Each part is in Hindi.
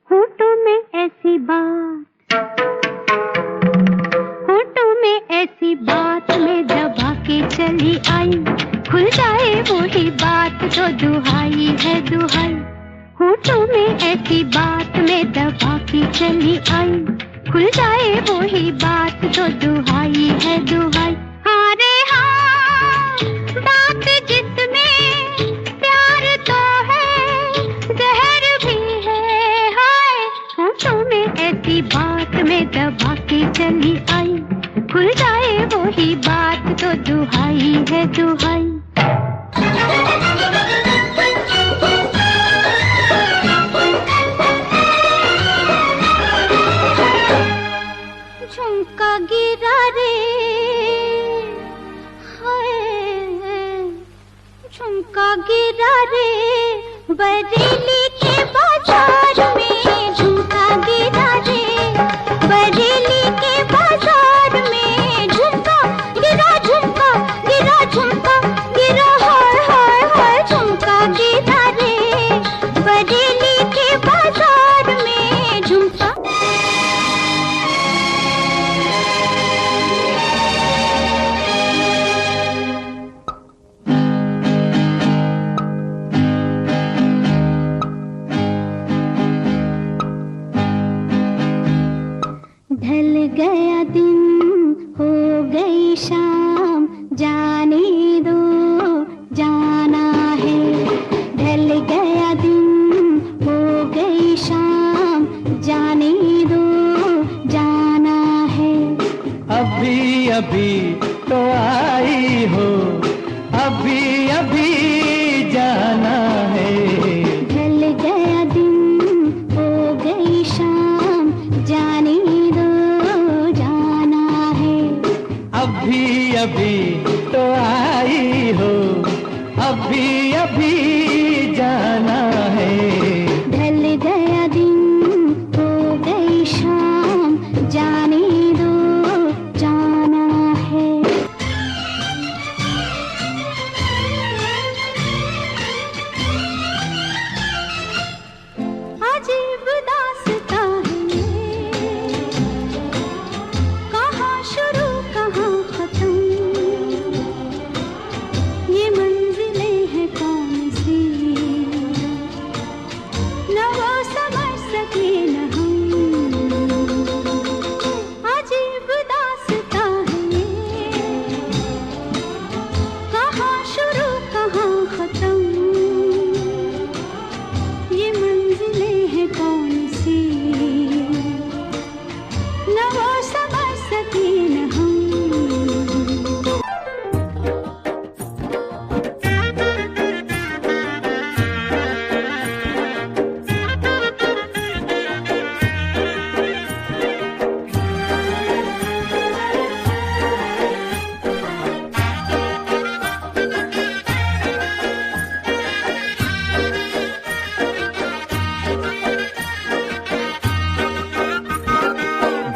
होठों में ऐसी बात, होठों में ऐसी बात में दबा के चली आई, खुल जाए वही बात तो दुहाई है दुहाई। होठों में ऐसी बात में दबा के चली आई, खुल जाए वही बात तो दुहाई है दुहाई। हाँ रे हाँ, बात जिसमें प्यार तो है, जहर भी है हाय। होठों में ऐसी बात में दबा के चली आई, खुल जाए वही बात तो दुहाई है दुहाई। झुमका गिरा रे हाय, झुमका गिरा रे बरेली के बाजार में, झुमका गिरा रे बरेली के बाजार में। झुमका गिरा झुमका गिरा हाय हाय हाय। झुमका गिरा रे बरेली के बाजार में। झुमका ढल गया दिन हो गई शाम, जाने दो जाना है। ढल गया दिन हो गई शाम, जाने दो जाना है। अभी अभी तो आई हो, अभी अभी जाना है। ढल गया दिन हो गई शाम, जाने दो जाना है। अभी अभी तो आई हो, अभी अभी जाना है। ढल गया दिन हो गई शाम, जाने दो जाना है। अजीब दास्तां है ये, कहाँ शुरू कहाँ खत्म, ये मंजिलें हैं कौन सी, न वो समझ सके न हम। अजीब दास्तां है ये, कहाँ शुरू कहाँ खत्म, ये मंजिलें हैं कौन सी, न वो समझ सके न हम।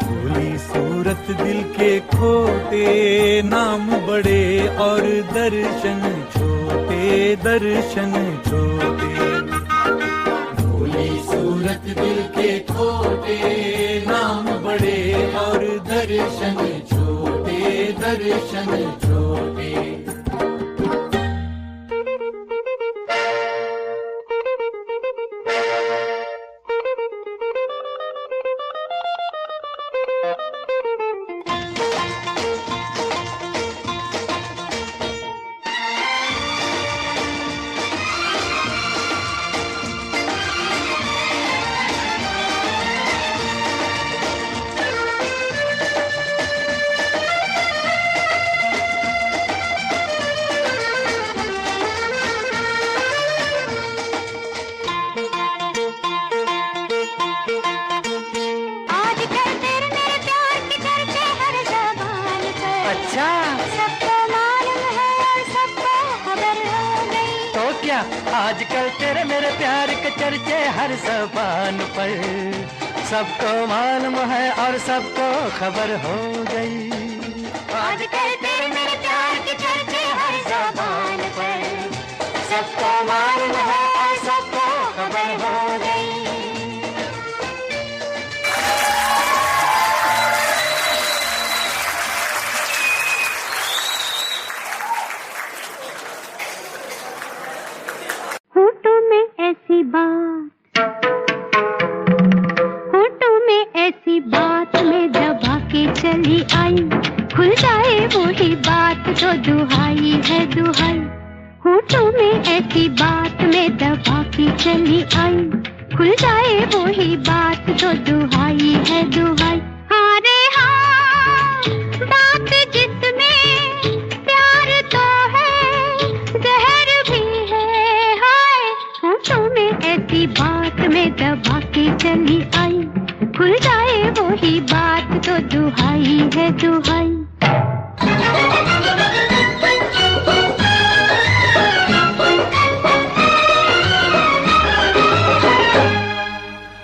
भोली सूरत दिल के खोटे, नाम बड़े और दर्शन छोटे, दर्शन छोटे। भोली सूरत दिल के खोटे, नाम बड़े और दर्शन छोटे, दर्शन छोटे। अच्छा, सबको मालूम है और सबको खबर हो गई। तो क्या आजकल तेरे मेरे प्यार के चर्चे हर ज़बान पर, सबको मालूम है और सबको खबर हो गई। आजकल तेरे मेरे प्यार के चर्चे हर ज़बान पर, सबको मालूम है और सबको खबर हो गई। होठों में ऐसी बात, होठों में ऐसी बात में दबा के चली आई, खुल जाए वही बात तो दुहाई है दुहाई। होठों में ऐसी बात में दबा के चली आई, खुल जाए वही बात तो दुहाई है दुहाई। हाँ रे हाँ, बात जिसमें प्यार तो है, जहर भी है हाय। होठों में ऐसी बात में दबा के चली आई, खुल जाए वही बात तो दुहाई है दुहाई।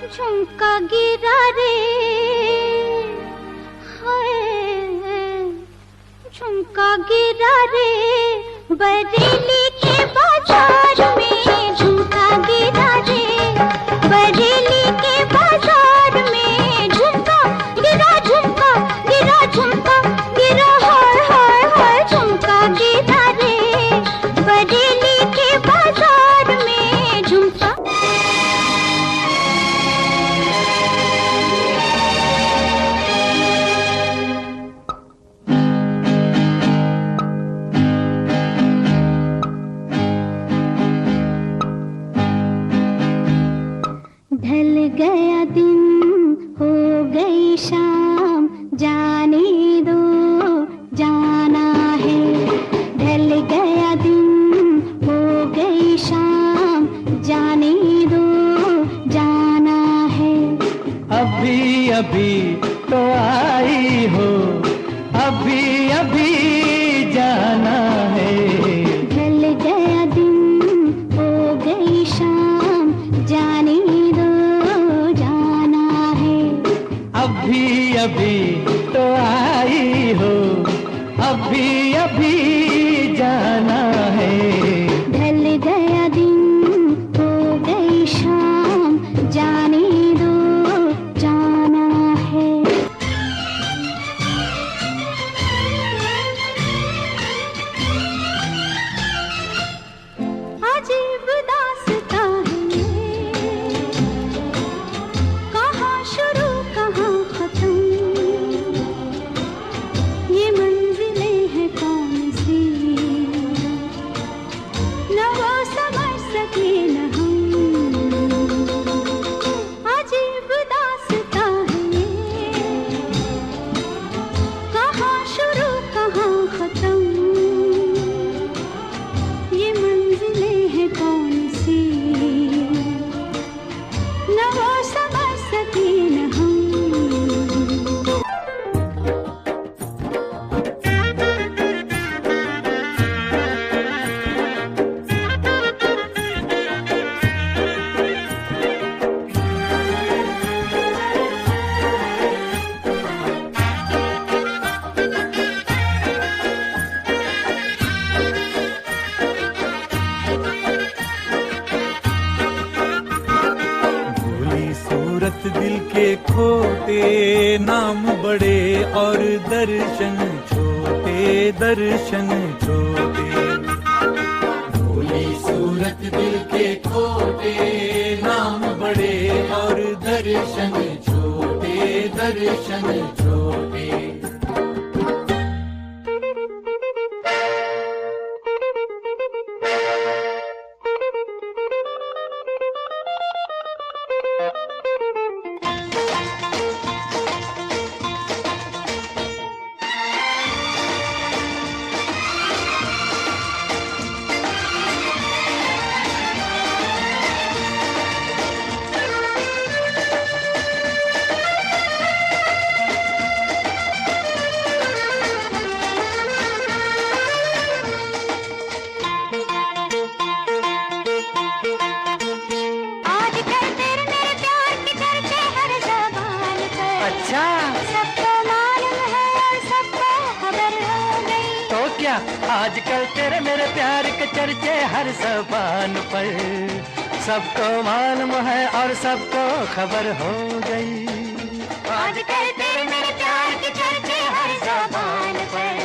झुमका गिरा रे हाय, झुमका गिरा रे बरेली के बाजार में, झुमका गिरा रे बरेली के बाजार में। झुमका गिरा झुमका गिरा हाय हाय हाय। झुमका गिरा रे बरेली के बाजार में। झुमका ढल गया दिन हो गई शाम, जाने दो जाना है। ढल गया दिन हो गई शाम, जाने दो जाना है। अभी अभी तो आई हो, अभी अभी जाना है। ढल गया दिन हो गई शाम, जाने दो जाना है। अभी अभी तो आई हो, अभी अभी जाना है। ढल गया दिन हो गई शाम, जाने दो जाना है। अजीब दास्तां है ये, कहाँ शुरू कहाँ खत्म, ये मंजिलें हैं कौन सी, न वो समझ सके न हम। अजीब दास्तां है ये, कहाँ शुरू कहाँ खत्म, ये मंजिलें हैं कौन सी, न वो समझ सके न हम। भोली सूरत दिल के खोटे, नाम बड़े और दर्शन छोटे, दर्शन छोटे। भोली सूरत दिल के खोटे, नाम बड़े और दर्शन छोटे, दर्शन छोटे। आज आजकल तेरे मेरे प्यार के चर्चे हर ज़बान पर, सबको मालूम है और सबको खबर हो गई। आजकल तेरे मेरे प्यार के चर्चे हर ज़बान पर,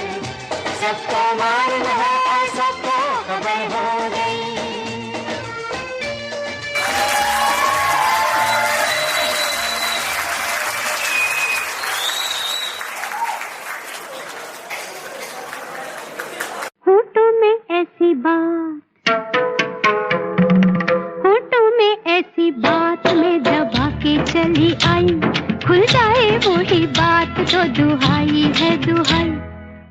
सबको मालूम है और सबको खबर हो गई। होठों में ऐसी बात, होठों में ऐसी बात में दबा के चली आई, खुल जाए वही बात तो दुहाई है दुहाई।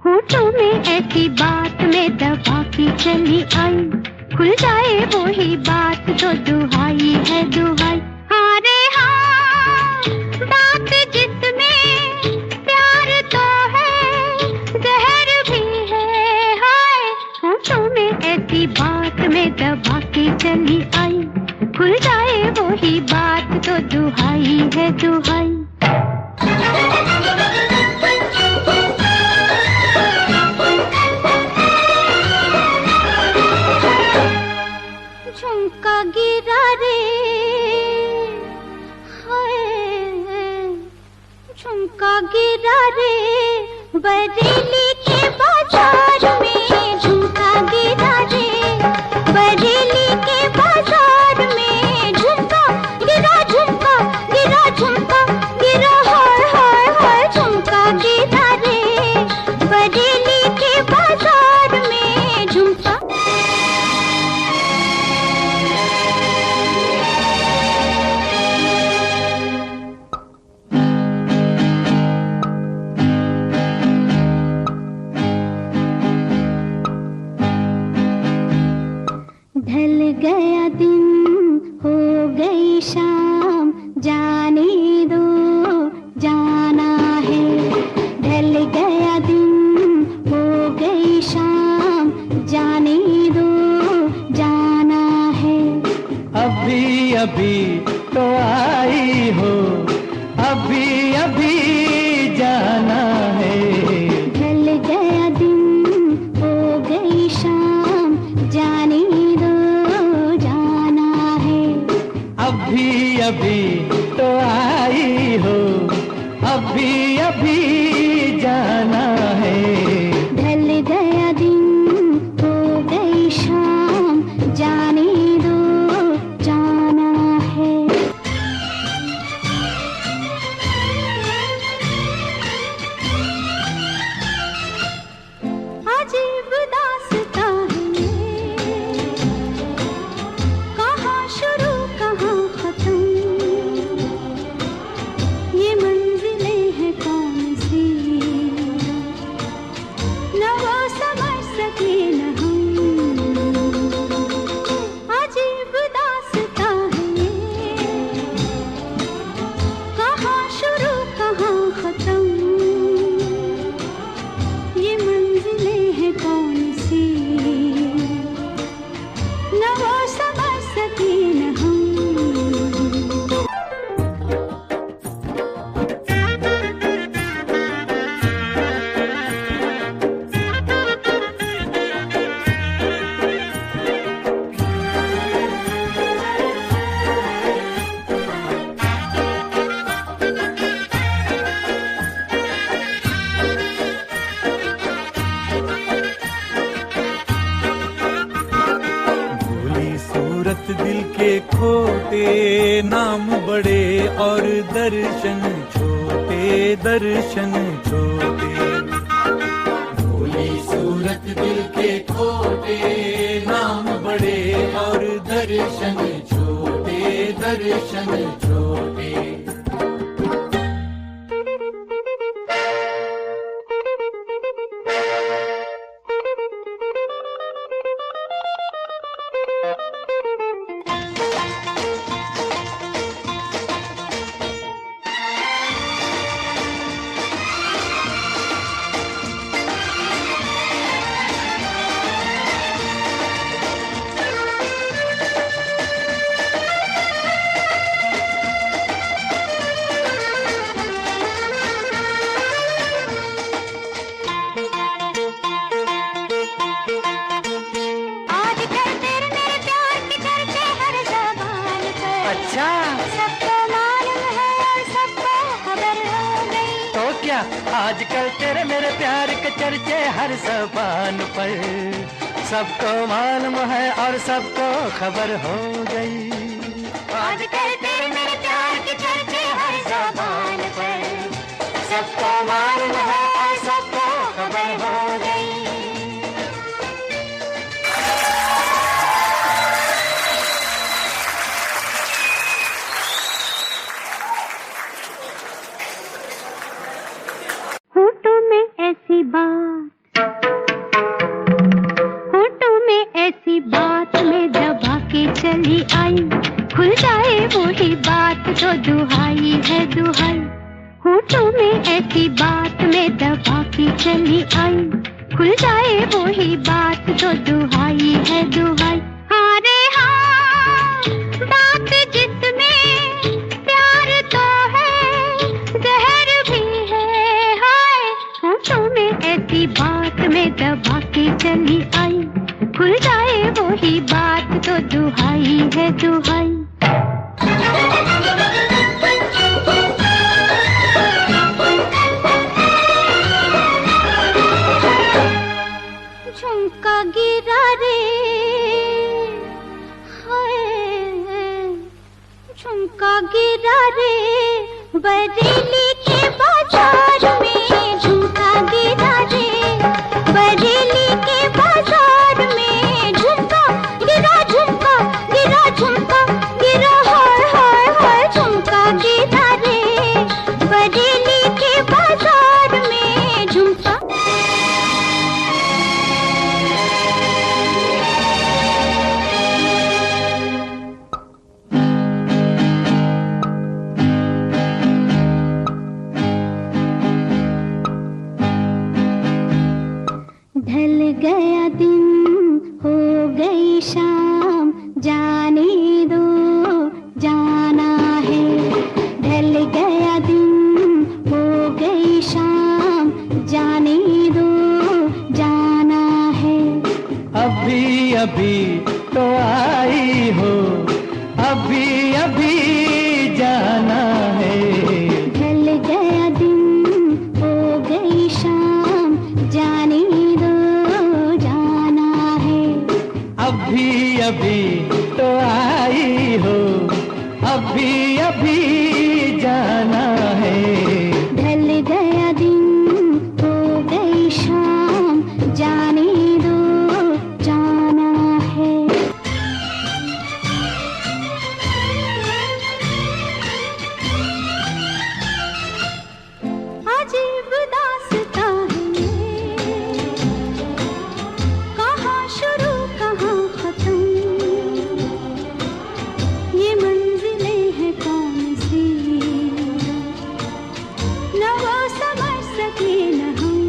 होठों में ऐसी बात में दबा के चली आई, खुल जाए वही बात तो दुहाई है दुहाई। हाँ रे हाँ, बात जिसमें प्यार तो है, जहर भी है हाय। होठों में ऐसी बात में दबा के चली आई, खुल जाए वही बात तो दुहाई है दुहाई। झुमका गिरा रे हाय, झुमका गिरा रे बरेली के बाजार में, झुमका गिरा रे बरेली के बाजार में। झुमका गिरा झुमका गिरा हाय हाय हाय। झुमका गिरा रे बरेली के बाजार में। झुमका ढल गया दिन हो गई शाम, जाने दो जाना है। ढल गया दिन हो गई शाम, जाने दो जाना है। अभी अभी तो आई हो, अभी अभी जाना है। ढल गया दिन हो गई शाम, जाने दो जाना है। अभी अभी तो आई हो, अभी अभी जाना है। ढल गया दिन हो गई शाम, जाने दो जाना है। अजीब दास्तां है ये, कहाँ शुरू कहाँ खत्म, ये मंजिलें हैं कौन सी, न वो समझ सके न हम। अजीब दास्तां है ये, कहाँ शुरू कहाँ खत्म, ये मंजिलें हैं कौन सी, न वो समझ सके न हम। भोली सूरत दिल के खोटे, नाम बड़े और दर्शन छोटे, दर्शन छोटे। भोली सूरत दिल के खोटे, नाम बड़े और दर्शन छोटे, दर्शन छोटे। अच्छा, सबको मालूम है और सबको खबर हो गई। तो क्या आजकल तेरे मेरे प्यार के चर्चे हर ज़बान पर, सबको मालूम है और सबको खबर हो गई। आजकल तेरे मेरे प्यार के चर्चे हर ज़बान पर, सबको मालूम है और सबको खबर हो गई। होठों में ऐसी बात, होठों में ऐसी बात में दबा के चली आई, खुल जाए वही बात तो दुहाई है दुहाई। होठों में ऐसी बात में दबा के चली आई, खुल जाए वही बात तो दुहाई है दुहाई। हाँ रे हाँ, बात जिसमें प्यार तो है, जहर भी है हाय। होठों में ऐसी बात में दबा के चली आई, खुल जाए वही बात तो दुहाई है दुहाई। झुमका गिरा रे हाय, झुमका गिरा रे बरेली के बाजार में, झुमका गिरा रे बरेली के बाजार में। झुमका गिरा झुमका गिरा हाय हाय हाय। झुमका गिरा रे बरेली के बाजार में। झुमका ढल गया दिन हो गई शाम, जाने दो जाना है। ढल गया दिन हो गई शाम, जाने दो जाना है। अभी अभी तो आई हो, अभी अभी जाना है। ढल गया दिन हो गई शाम, जाने दो जाना है। अभी अभी तो आई हो, अभी अभी जाना है। ढल गया दिन हो गई शाम, जाने दो जाना है। अजीब दास्तां है ये, कहाँ शुरू कहाँ खत्म, ये मंजिलें हैं कौन सी, न वो समझ सके न हम।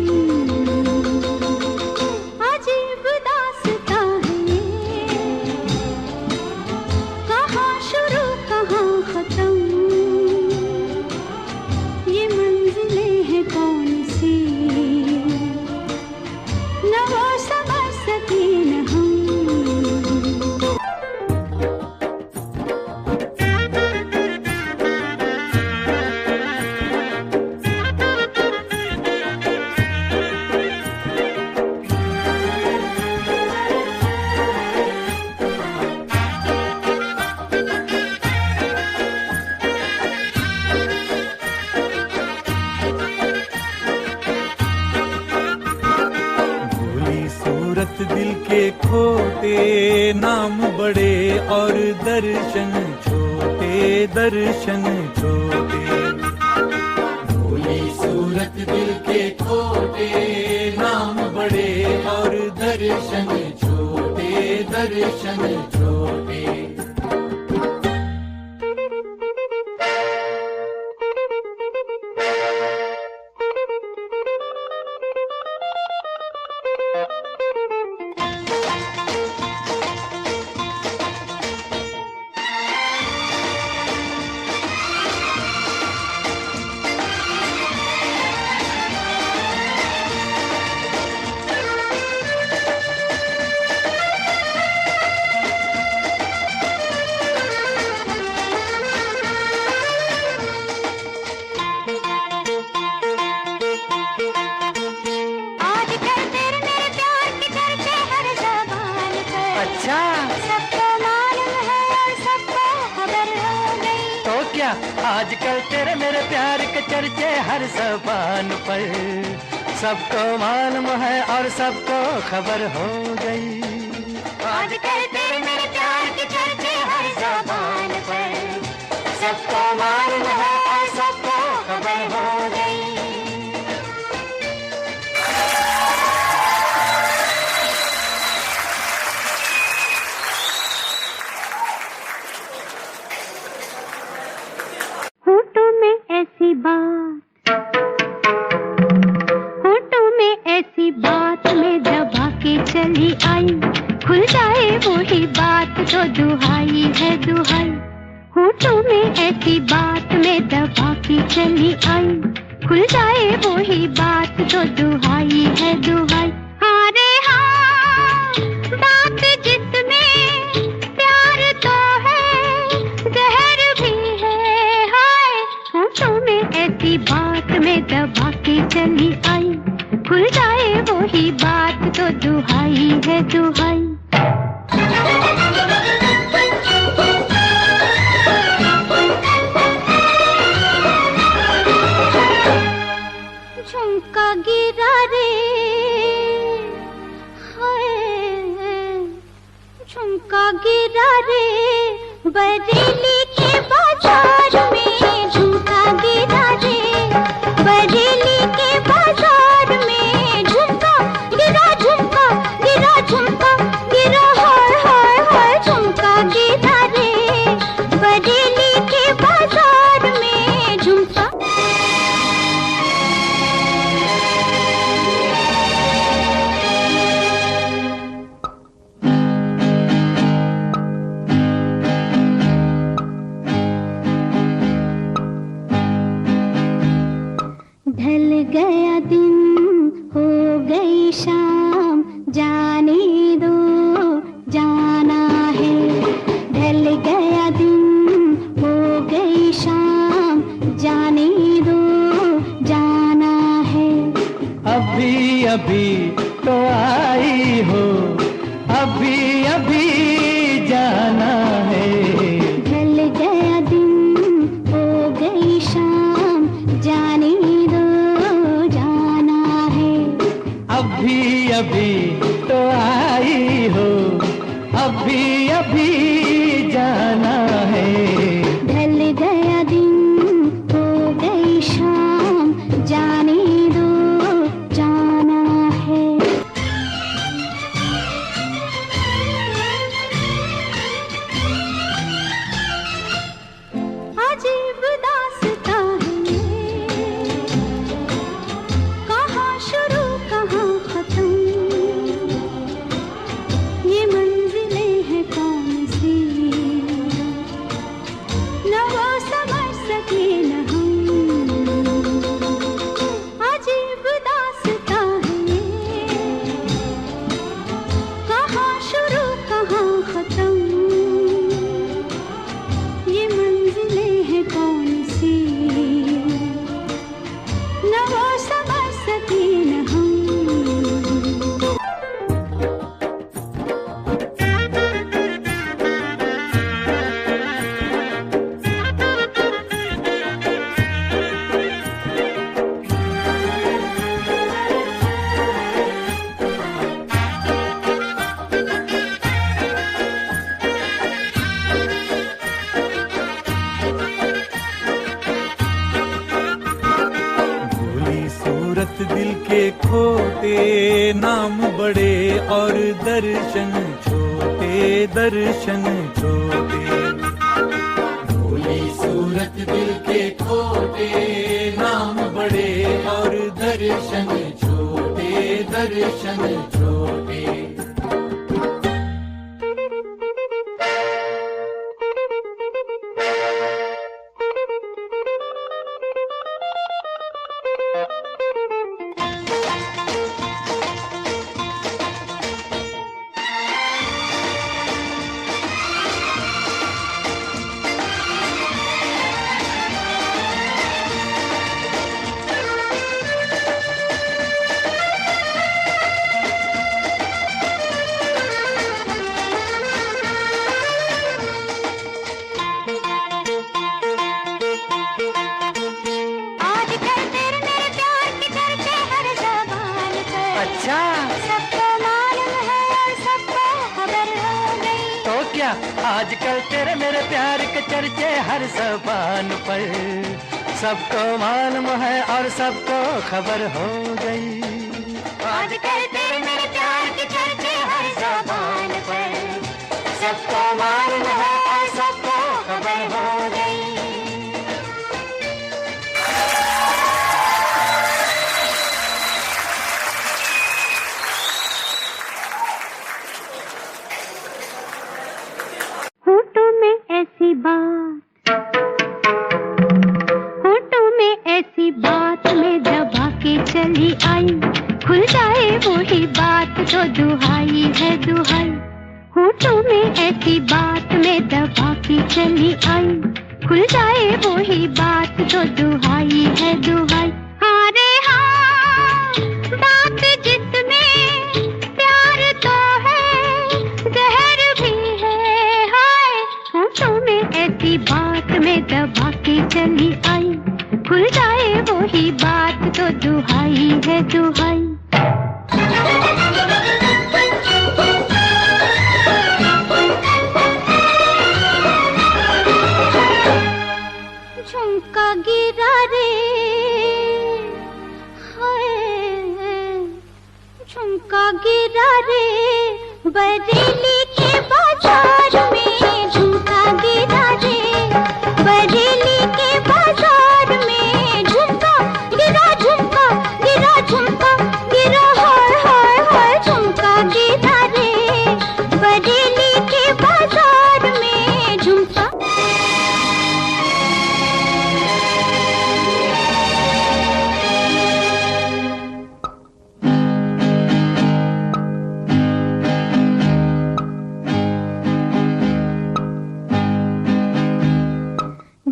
अजीब दास्तां है ये, कहाँ शुरू कहाँ खत्म, ये मंजिलें हैं कौन सी, न वो समझ सके न हम। भोली सूरत दिल के खोटे, नाम बड़े और दर्शन छोटे दर्शन छोटे। भोली सूरत दिल के खोटे, नाम बड़े और दर्शन छोटे दर्शन छोटे। तेरे मेरे प्यार के चर्चे हर ज़बान पर, सबको मालूम है और सबको खबर हो गई। आजकल तेरे मेरे प्यार के चर्चे हर ज़बान पर, सबको मालूम है और सबको खबर हो गई। होठों में ऐसी बात, होठों में ऐसी बात में दबा के चली आई, खुल जाए वही बात तो दुहाई है दुहाई। होठों में ऐसी बात में दबा के चली आई, खुल जाए वही बात तो दुहाई है दुहाई। हाँ रे हाँ, बात जिसमें प्यार तो है, जहर भी है हाय। होठों में ऐसी बात में दबा के चली आई, खुल जाए वही बात तो दुहाई है दुहाई। झुमका गिरा रे हाय, झुमका गिरा रे बरेली के बाजार में, झुमका गिरा रे बरेली के बाजार में। झुमका गिरा झुमका गिरा हाय हाय हाय। झुमका गिरा रे बरेली के बाजार में, झुमका। ढल गया दिन हो गई शाम, जाने दो जाना है। ढल गया दिन हो गई शाम, जाने दो जाना है। अभी अभी तो आई हो, अभी अभी जाना है। ढल गया दिन हो गई शाम, जाने दो जाना है। अभी अभी तो आई हो, अभी अभी जाना है। ढल गया दिन हो गई शाम, जाने दो जाना है। अजीब दास्तां है ये, कहाँ शुरू कहाँ खत्म, ये मंजिलें हैं कौन सी, न वो समझ सके न हम। अजीब दास्तां है ये, कहाँ शुरू कहाँ खत्म, ये मंजिलें हैं कौन सी, न वो समझ सके न हम। भोली सूरत दिल के खोटे, नाम बड़े और दर्शन छोटे, दर्शन छोटे। भोली सूरत दिल के खोटे, नाम बड़े और दर्शन छोटे, दर्शन छोटे। आजकल तेरे मेरे प्यार के चर्चे हर ज़बान पर, सबको मालूम है और सबको खबर हो गई। आजकल तेरे मेरे प्यार के चर्चे हर ज़बान पर, सबको मालूम है और सबको खबर हो गई। होठों में ऐसी बात, होठों में ऐसी बात में दबा के चली आई, खुल जाए वही बात तो दुहाई है दुहाई। होठों में ऐसी बात में दबा के चली आई, खुल जाए वही बात तो दुहाई है दुहाई। हाँ रे हाँ, बात जिसमें प्यार तो है, जहर भी है हाय। होठों में ऐसी बात में दबा के चली आई, खुल जाए वही बात तो दुहाई है दुहाई। झुमका गिरा रे हाय, झुमका गिरा रे बरेली के बाजार में, झुमका गिरा रे बरेली के बाजार में। झुमका गिरा झुमका गिरा हाय हाय हाय। झुमका गिरा रे बरेली के बाजार में, झुमका।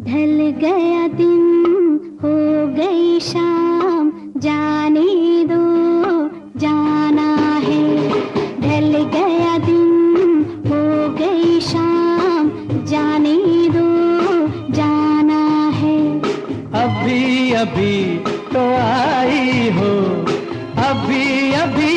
ढल गया दिन हो गई शाम, जाने दो जाना है। ढल गया दिन हो गई शाम, जाने दो जाना है। अभी अभी तो आई हो, अभी अभी